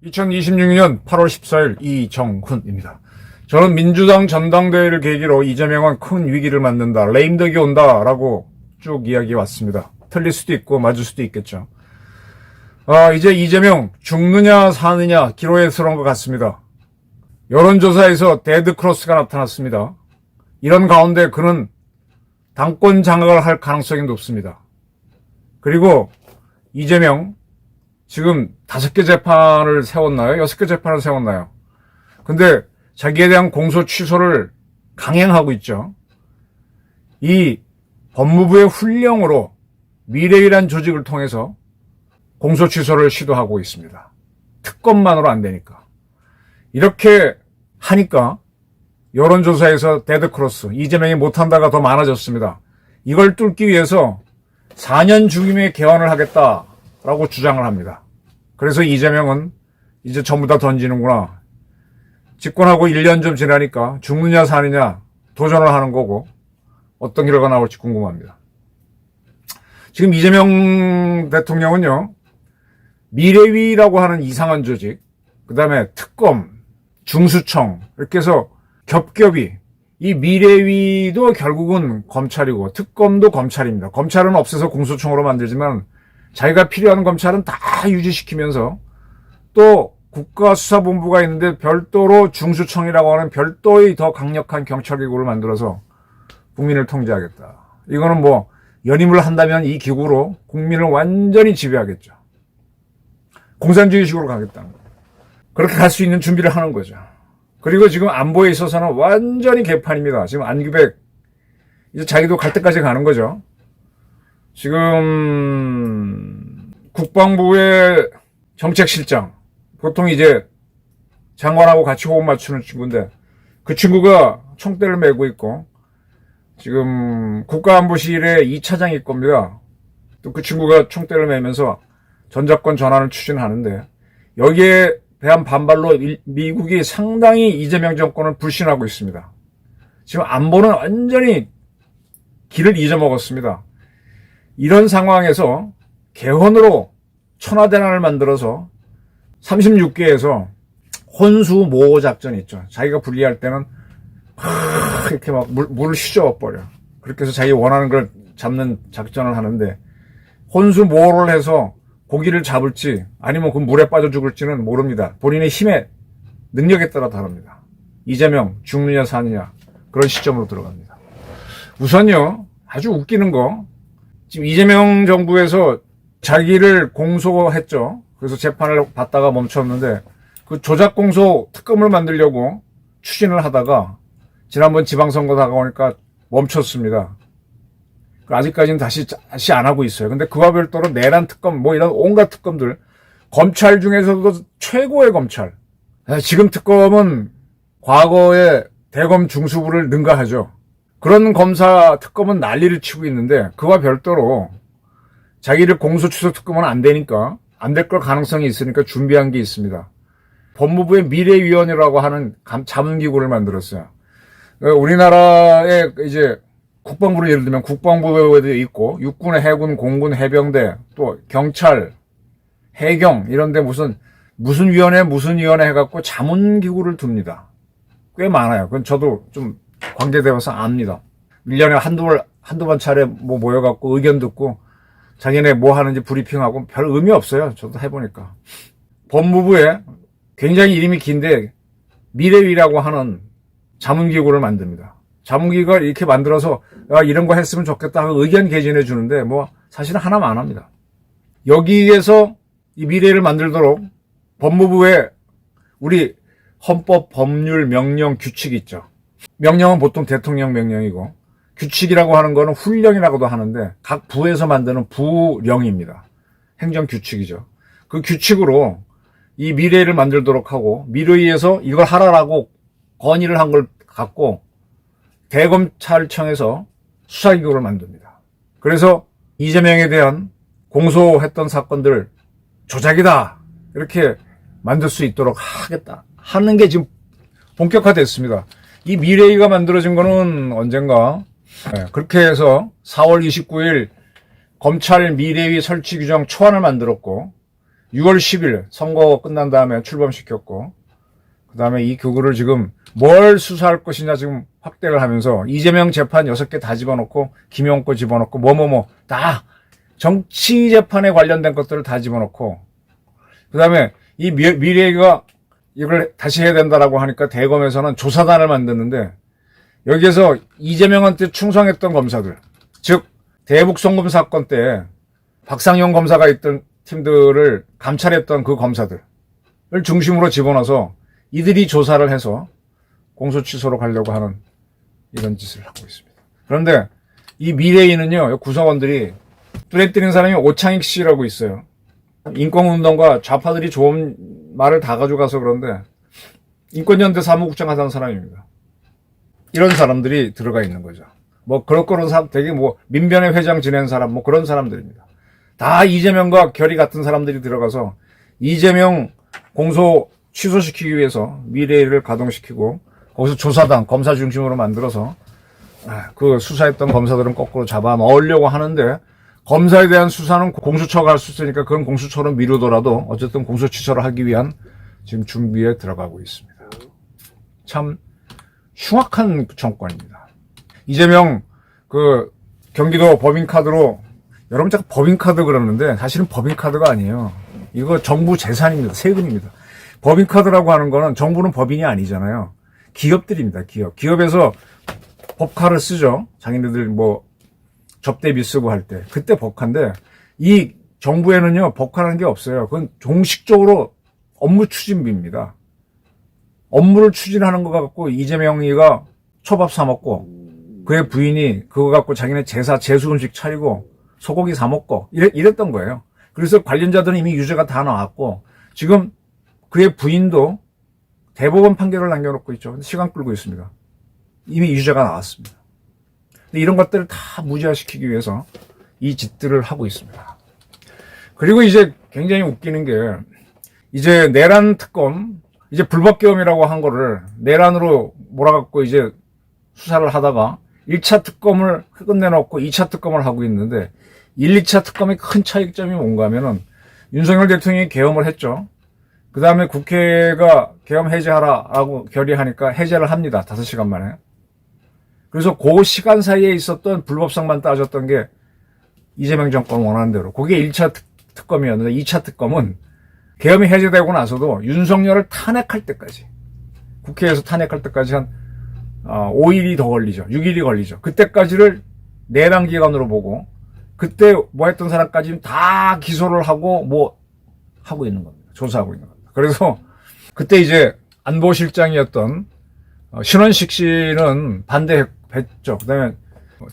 (2026년 8월 14일) 이정훈입니다. 저는 민주당 전당대회를 계기로 이재명은 큰 위기를 맞는다, 레임덕이 온다 라고 쭉 이야기해 왔습니다. 틀릴 수도 있고 맞을 수도 있겠죠. 이제 이재명 죽느냐 사느냐 기로에 서는 것 같습니다. 여론조사에서 데드크로스가 나타났습니다. 이런 가운데 그는 당권 장악을 할 가능성이 높습니다. 그리고 이재명 지금 5개 재판을 세웠나요? 6개 재판을 세웠나요? 근데 자기에 대한 공소 취소를 강행하고 있죠. 이 법무부의 훈령으로 미래위란 조직을 통해서 공소 취소를 시도하고 있습니다. 특검만으로 안 되니까. 이렇게 하니까 여론조사에서 데드크로스, 이재명이 못한다가 더 많아졌습니다. 이걸 뚫기 위해서 4년 중임의 개헌을 하겠다라고 주장을 합니다. 그래서 이재명은 이제 전부 다 던지는구나. 집권하고 1년 좀 지나니까 죽느냐 사느냐 도전을 하는 거고 어떤 결과가 나올지 궁금합니다. 지금 이재명 대통령은요, 미래위라고 하는 이상한 조직, 그 다음에 특검, 중수청 이렇게 해서 겹겹이, 이 미래위도 결국은 검찰이고 특검도 검찰입니다. 검찰은 없애서 공소청으로 만들지만 자기가 필요한 검찰은 다 유지시키면서 또 국가수사본부가 있는데 별도로 중수청이라고 하는 별도의 더 강력한 경찰기구를 만들어서 국민을 통제하겠다. 이거는 뭐 연임을 한다면 이 기구로 국민을 완전히 지배하겠죠. 공산주의식으로 가겠다는 거예요. 그렇게 갈 수 있는 준비를 하는 거죠. 그리고 지금 안보에 있어서는 완전히 개판입니다. 지금 안규백 이제 자기도 갈 때까지 가는 거죠. 지금 국방부의 정책실장, 보통 이제 장관하고 같이 호흡 맞추는 친구인데 그 친구가 총대를 메고 있고, 지금 국가안보실의 2차장일 겁니다. 또 그 친구가 총대를 메면서 전작권 전환을 추진하는데, 여기에 대한 반발로 미국이 상당히 이재명 정권을 불신하고 있습니다. 지금 안보는 완전히 길을 잊어먹었습니다. 이런 상황에서 개헌으로 천하대난을 만들어서 36개에서 혼수모호 작전 있죠. 자기가 분리할 때는 이렇게 막 물을 휘저어버려. 그렇게 해서 자기 원하는 걸 잡는 작전을 하는데, 혼수모호를 해서 고기를 잡을지 아니면 그 물에 빠져 죽을지는 모릅니다. 본인의 힘의 능력에 따라 다릅니다. 이재명 죽느냐 사느냐 그런 시점으로 들어갑니다. 우선요, 아주 웃기는 거, 지금 이재명 정부에서 자기를 공소했죠. 그래서 재판을 받다가 멈췄는데 그 조작공소 특검을 만들려고 추진을 하다가 지난번 지방선거 다가오니까 멈췄습니다. 아직까지는 다시 안 하고 있어요. 근데 그와 별도로 내란 특검, 뭐 이런 온갖 특검들, 검찰 중에서도 최고의 검찰. 지금 특검은 과거에 대검 중수부를 능가하죠. 그런 검사 특검은 난리를 치고 있는데, 그와 별도로 자기를 공소 취소 특검은 안 되니까, 안 될 걸 가능성이 있으니까 준비한 게 있습니다. 법무부의 미래위원회라고 하는 자문기구를 만들었어요. 우리나라에 이제 국방부를 예를 들면 국방부에도 있고, 육군의 해군, 공군, 해병대, 또 경찰, 해경 이런데 무슨 위원회 해갖고 자문기구를 둡니다. 꽤 많아요. 그건 저도 좀 관계되어서 압니다. 1년에 한두 번 차례 뭐 모여갖고 의견 듣고 자기네 뭐 하는지 브리핑하고 별 의미 없어요. 저도 해보니까. 법무부에 굉장히 이름이 긴데 미래위라고 하는 자문기구를 만듭니다. 자문기구가 이렇게 만들어서 이런 거 했으면 좋겠다 하고 의견 개진해 주는데 뭐 사실은 하나만 합니다. 여기에서 이 미래를 만들도록 법무부에 우리 헌법, 법률, 명령, 규칙이 있죠. 명령은 보통 대통령 명령이고, 규칙이라고 하는 거는 훈령이라고도 하는데 각 부에서 만드는 부령입니다. 행정규칙이죠. 그 규칙으로 이 미래를 만들도록 하고, 미래에서 이걸 하라라고 건의를 한 걸 갖고 대검찰청에서 수사기구를 만듭니다. 그래서 이재명에 대한 공소했던 사건들 조작이다 이렇게 만들 수 있도록 하겠다 하는 게 지금 본격화됐습니다. 이 미래위가 만들어진 거는 언젠가 그렇게 해서 4월 29일 검찰 미래위 설치 규정 초안을 만들었고 6월 10일 선거 끝난 다음에 출범시켰고 그 다음에 이 교구를 지금 뭘 수사할 것이냐 지금 확대를 하면서 이재명 재판 6개 다 집어넣고 김용 거 집어넣고 다 정치 재판에 관련된 것들을 다 집어넣고 그 다음에 이 미래위가 이걸 다시 해야 된다라고 하니까 대검에서는 조사단을 만드는데 여기에서 이재명한테 충성했던 검사들 즉 대북 송금 사건 때 박상용 검사가 있던 팀들을 감찰했던 그 검사들을 중심으로 집어넣어서 이들이 조사를 해서 공소 취소로 가려고 하는 이런 짓을 하고 있습니다. 그런데 이 미래위는요, 구성원들이 뚜레 뜨는 사람이 오창익 씨라고 있어요. 인권운동가 좌파들이 좋은 말을 다 가져가서 그런데 인권연대 사무국장 하던 사람입니다. 이런 사람들이 들어가 있는 거죠. 그런 사람 되게 민변회 회장 지낸 사람 그런 사람들입니다. 다 이재명과 결이 같은 사람들이 들어가서 이재명 공소 취소시키기 위해서 미래를 가동시키고 거기서 조사단 검사 중심으로 만들어서 그 수사했던 검사들은 거꾸로 잡아 넣으려고 하는데 검사에 대한 수사는 공수처가 할 수 있으니까 그건 공수처로 미루더라도 어쨌든 공소 취소를 하기 위한 지금 준비에 들어가고 있습니다. 참 흉악한 정권입니다. 이재명 경기도 법인카드로 여러분 자꾸 법인카드 그러는데 사실은 법인카드가 아니에요. 이거 정부 재산입니다. 세금입니다. 법인카드라고 하는 거는 정부는 법인이 아니잖아요. 기업들입니다. 기업에서 법카를 쓰죠. 자기네들 접대비 쓰고 할 때. 그때 법카인데 이 정부에는요. 법카라는 게 없어요. 그건 종식적으로 업무 추진비입니다. 업무를 추진하는 거 갖고 이재명이가 초밥 사 먹고 그의 부인이 그거 갖고 자기네 제수 음식 차리고 소고기 사 먹고 이랬던 거예요. 그래서 관련자들은 이미 유죄가 다 나왔고 지금 그의 부인도 대법원 판결을 남겨놓고 있죠. 시간 끌고 있습니다. 이미 유죄가 나왔습니다. 근데 이런 것들을 다 무죄화시키기 위해서 이 짓들을 하고 있습니다. 그리고 이제 굉장히 웃기는 게 이제 내란 특검 이제 불법 계엄이라고 한 거를 내란으로 몰아갖고 이제 수사를 하다가 1차 특검을 끝내놓고 2차 특검을 하고 있는데 1, 2차 특검의 큰 차이점이 뭔가 하면은 윤석열 대통령이 계엄을 했죠. 그 다음에 국회가 계엄 해제하라라고 결의하니까 해제를 합니다. 5시간 만에. 그래서 그 시간 사이에 있었던 불법성만 따졌던 게 이재명 정권 원하는 대로. 그게 1차 특검이었는데 2차 특검은 계엄이 해제되고 나서도 윤석열을 탄핵할 때까지 국회에서 탄핵할 때까지 한 5일이 더 걸리죠. 6일이 걸리죠. 그때까지를 내란 기간으로 보고 그때 했던 사람까지 다 기소를 하고 하고 있는 겁니다. 조사하고 있는 겁니다. 그래서 그때 이제 안보실장이었던 신원식 씨는 반대했죠. 그다음에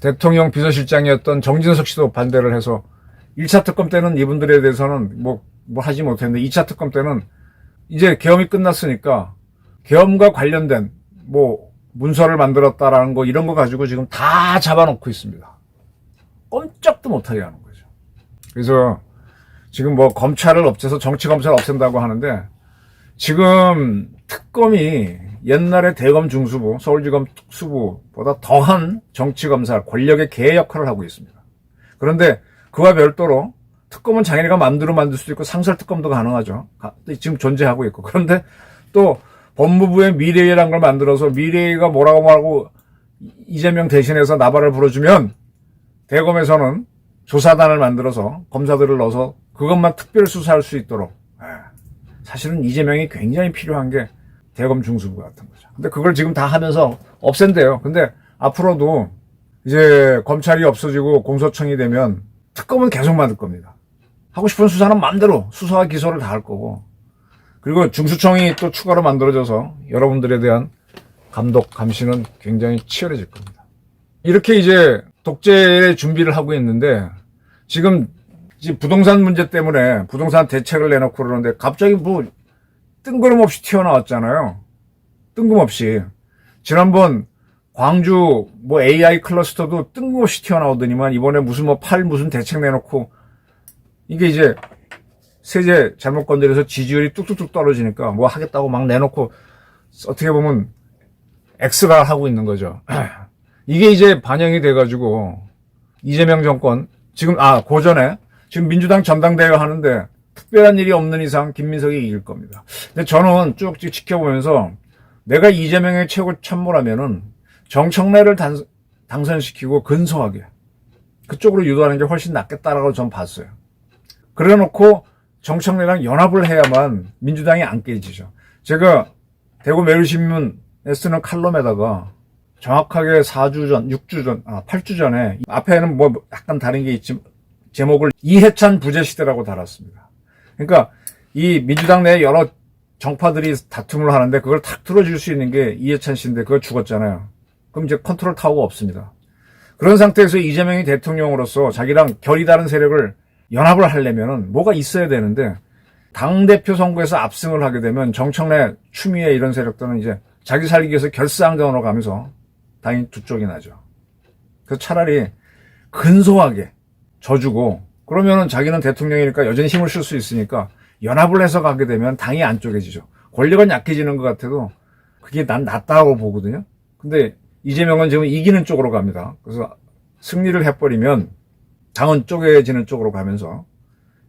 대통령 비서실장이었던 정진석 씨도 반대를 해서 1차 특검 때는 이분들에 대해서는 하지 못했는데 2차 특검 때는 이제 계엄이 끝났으니까 계엄과 관련된 문서를 만들었다라는 거 이런 거 가지고 지금 다 잡아놓고 있습니다. 꼼짝도 못하게 하는 거죠. 그래서 지금 검찰을 없애서 정치검찰을 없앤다고 하는데 지금 특검이 옛날에 대검 중수부, 서울지검 특수부보다 더한 정치검사, 권력의 개 역할을 하고 있습니다. 그런데 그와 별도로 특검은 자기네가 마음대로 만들 수도 있고 상설특검도 가능하죠. 지금 존재하고 있고. 그런데 또 법무부의 미래위라는 걸 만들어서 미래위가 뭐라고 이재명 대신해서 나발을 불어주면 대검에서는 조사단을 만들어서 검사들을 넣어서 그것만 특별 수사할 수 있도록. 사실은 이재명이 굉장히 필요한 게 대검 중수부 같은 거죠. 근데 그걸 지금 다 하면서 없앤대요. 근데 앞으로도 이제 검찰이 없어지고 공소청이 되면 특검은 계속 만들 겁니다. 하고 싶은 수사는 마음대로 수사와 기소를 다 할 거고. 그리고 중수청이 또 추가로 만들어져서 여러분들에 대한 감독, 감시는 굉장히 치열해질 겁니다. 이렇게 이제 독재의 준비를 하고 있는데 지금 부동산 문제 때문에 부동산 대책을 내놓고 그러는데 갑자기 뜬금없이 튀어나왔잖아요. 뜬금없이. 지난번 광주 AI 클러스터도 뜬금없이 튀어나오더니만 이번에 무슨 대책 내놓고 이게 이제 세제 잘못 건드려서 지지율이 뚝뚝뚝 떨어지니까 하겠다고 막 내놓고 어떻게 보면 X가 하고 있는 거죠. 이게 이제 반영이 돼가지고 이재명 정권 지금 고전에 지금 민주당 전당대회가 하는데 특별한 일이 없는 이상 김민석이 이길 겁니다. 근데 저는 쭉 지켜보면서 내가 이재명의 최고 참모라면은 정청래를 당선시키고 근소하게 그쪽으로 유도하는 게 훨씬 낫겠다라고 전 봤어요. 그래 놓고 정청래랑 연합을 해야만 민주당이 안 깨지죠. 제가 대구 매일신문에 쓰는 칼럼에다가 정확하게 4주 전, 6주 전, 8주 전에 앞에는 뭐 약간 다른 게 있지 제목을 이해찬 부재 시대라고 달았습니다. 그러니까 이 민주당 내 여러 정파들이 다툼을 하는데 그걸 탁 틀어줄 수 있는 게 이해찬 씨인데 그거 죽었잖아요. 그럼 이제 컨트롤 타워가 없습니다. 그런 상태에서 이재명이 대통령으로서 자기랑 결이 다른 세력을 연합을 하려면은 뭐가 있어야 되는데 당대표 선거에서 압승을 하게 되면 정청래, 추미애 이런 세력들은 이제 자기 살기 위해서 결사항전으로 가면서 당연히 두 쪽이 나죠. 그래서 차라리 근소하게 져주고 그러면은 자기는 대통령이니까 여전히 힘을 쓸 수 있으니까 연합을 해서 가게 되면 당이 안 쪼개지죠. 권력은 약해지는 것 같아도 그게 난 낫다고 보거든요. 근데 이재명은 지금 이기는 쪽으로 갑니다. 그래서 승리를 해버리면 당은 쪼개지는 쪽으로 가면서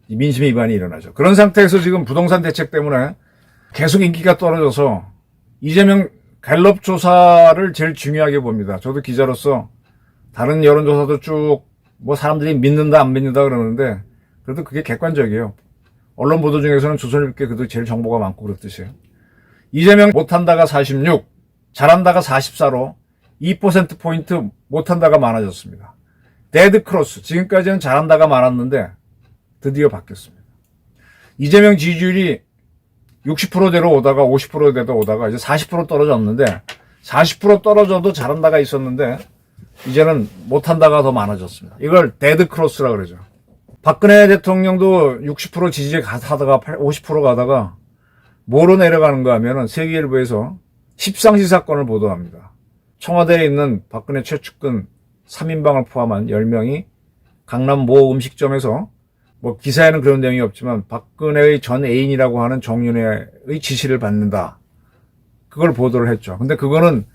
민심 위반이 일어나죠. 그런 상태에서 지금 부동산 대책 때문에 계속 인기가 떨어져서 이재명 갤럽 조사를 제일 중요하게 봅니다. 저도 기자로서 다른 여론조사도 쭉 뭐 사람들이 믿는다 안 믿는다 그러는데 그래도 그게 객관적이에요. 언론 보도 중에서는 조선일보께 그래도 제일 정보가 많고 그렇듯이요. 이재명 못한다가 46, 잘한다가 44로 2%포인트 못한다가 많아졌습니다. 데드 크로스, 지금까지는 잘한다가 많았는데 드디어 바뀌었습니다. 이재명 지지율이 60%대로 오다가 50%대로 오다가 이제 40% 떨어졌는데 40% 떨어져도 잘한다가 있었는데 이제는 못한다가 더 많아졌습니다. 이걸 데드 크로스라 그러죠. 박근혜 대통령도 60% 지지에 하다가 50% 가다가 뭐로 내려가는가 하면은 세계일보에서 십상시 사건을 보도합니다. 청와대에 있는 박근혜 최측근 3인방을 포함한 10명이 강남 모 음식점에서 뭐 기사에는 그런 내용이 없지만 박근혜의 전 애인이라고 하는 정윤회의 지시를 받는다. 그걸 보도를 했죠. 근데 그거는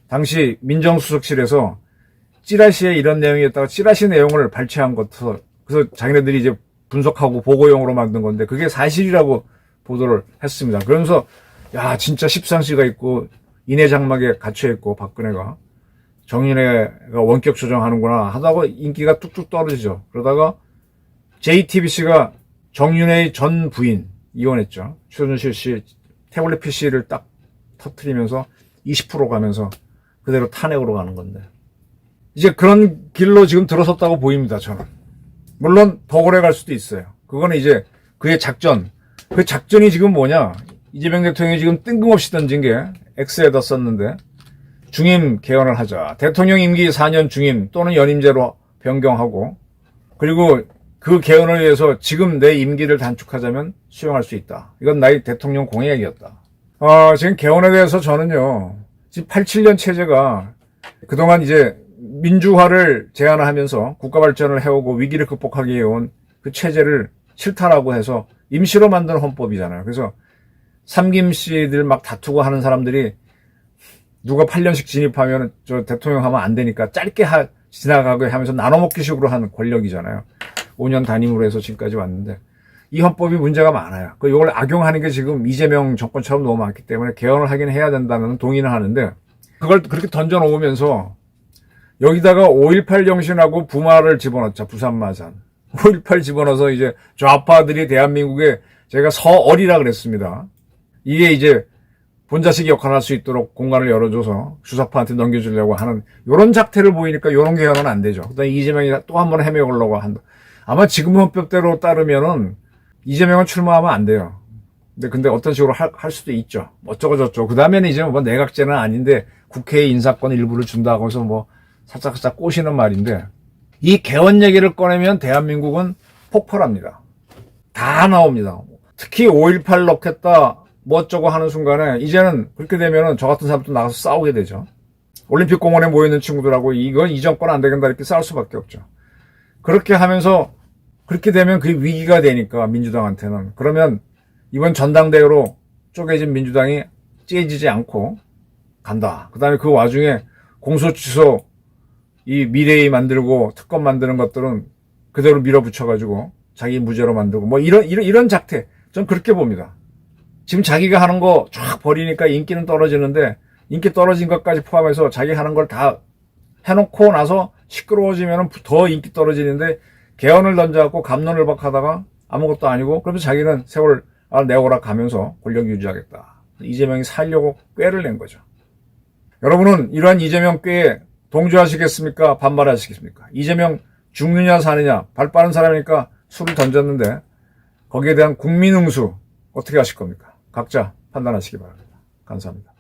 당시 민정수석실에서 찌라시에 이런 내용이었다가 찌라시 내용을 발췌한 것도 그래서 자기네들이 이제 분석하고 보고용으로 만든 건데 그게 사실이라고 보도를 했습니다. 그러면서 야 진짜 십상시가 있고 인해 장막에 갇혀 있고 박근혜가 정윤회가 원격 조정하는구나 하다가 인기가 뚝뚝 떨어지죠. 그러다가 JTBC가 정윤회의 전 부인 이혼했죠. 최순실 씨 태블릿 PC를 딱 터트리면서 20% 가면서 그대로 탄핵으로 가는 건데 이제 그런 길로 지금 들어섰다고 보입니다. 저는. 물론 더 오래 갈 수도 있어요. 그거는 이제 그의 작전. 그 작전이 지금 뭐냐. 이재명 대통령이 지금 뜬금없이 던진 게 X에다 썼는데 중임 개헌을 하자. 대통령 임기 4년 중임 또는 연임제로 변경하고 그리고 그 개헌을 위해서 지금 내 임기를 단축하자면 수용할 수 있다. 이건 나의 대통령 공약이었다. 지금 개헌에 대해서 저는요. 지금 87년 체제가 그동안 이제 민주화를 제안하면서 국가 발전을 해오고 위기를 극복하기 위해온 그 체제를 실타라고 해서 임시로 만든 헌법이잖아요. 그래서 삼김씨들 막 다투고 하는 사람들이 누가 8년씩 진입하면 저 대통령 하면 안 되니까 짧게 지나가게 하면서 나눠먹기식으로 하는 권력이잖아요. 5년 단임으로 해서 지금까지 왔는데 이 헌법이 문제가 많아요. 이걸 악용하는 게 지금 이재명 정권처럼 너무 많기 때문에 개헌을 하긴 해야 된다는 동의는 하는데 그걸 그렇게 던져놓으면서 여기다가 5.18 정신하고 부마를 집어넣자. 부산마산. 5.18 집어넣어서 이제 좌파들이 대한민국에 제가 서얼이라 그랬습니다. 이게 이제 본자식 역할을 할 수 있도록 공간을 열어줘서 주사파한테 넘겨주려고 하는 요런 작태를 보이니까 요런 개헌은 안 되죠. 그다음에 이재명이 또 한 번 헤매보려고 한다. 아마 지금 헌법대로 따르면은 이재명은 출마하면 안 돼요. 근데 어떤 식으로 할 수도 있죠. 어쩌고 저쩌고. 그 다음에는 이제 뭐 내각제는 아닌데 국회의 인사권 일부를 준다고 해서 뭐 살짝 꼬시는 말인데 이 개헌 얘기를 꺼내면 대한민국은 폭발합니다. 다 나옵니다. 특히 5.18 넣겠다 뭐 어쩌고 하는 순간에 이제는 그렇게 되면은 저 같은 사람도 나가서 싸우게 되죠. 올림픽 공원에 모여있는 친구들하고 이건 이 정권 안 되겠다 이렇게 싸울 수밖에 없죠. 그렇게 하면서 그렇게 되면 그게 위기가 되니까 민주당한테는 그러면 이번 전당대회로 쪼개진 민주당이 째지지 않고 간다. 그 다음에 그 와중에 공소취소 이 미래에 만들고 특검 만드는 것들은 그대로 밀어붙여가지고 자기 무죄로 만들고 뭐 이런 작태. 전 그렇게 봅니다. 지금 자기가 하는 거 쫙 버리니까 인기는 떨어지는데 인기 떨어진 것까지 포함해서 자기 하는 걸 다 해놓고 나서 시끄러워지면 더 인기 떨어지는데 개헌을 던져갖고 갑론을 박하다가 아무것도 아니고 그러면서 자기는 세월 내오라 가면서 권력 유지하겠다. 이재명이 살려고 꾀를 낸 거죠. 여러분은 이러한 이재명 꾀에 동조하시겠습니까? 반발하시겠습니까? 이재명 죽느냐 사느냐 발 빠른 사람이니까 수를 던졌는데 거기에 대한 국민 응수 어떻게 하실 겁니까? 각자 판단하시기 바랍니다. 감사합니다.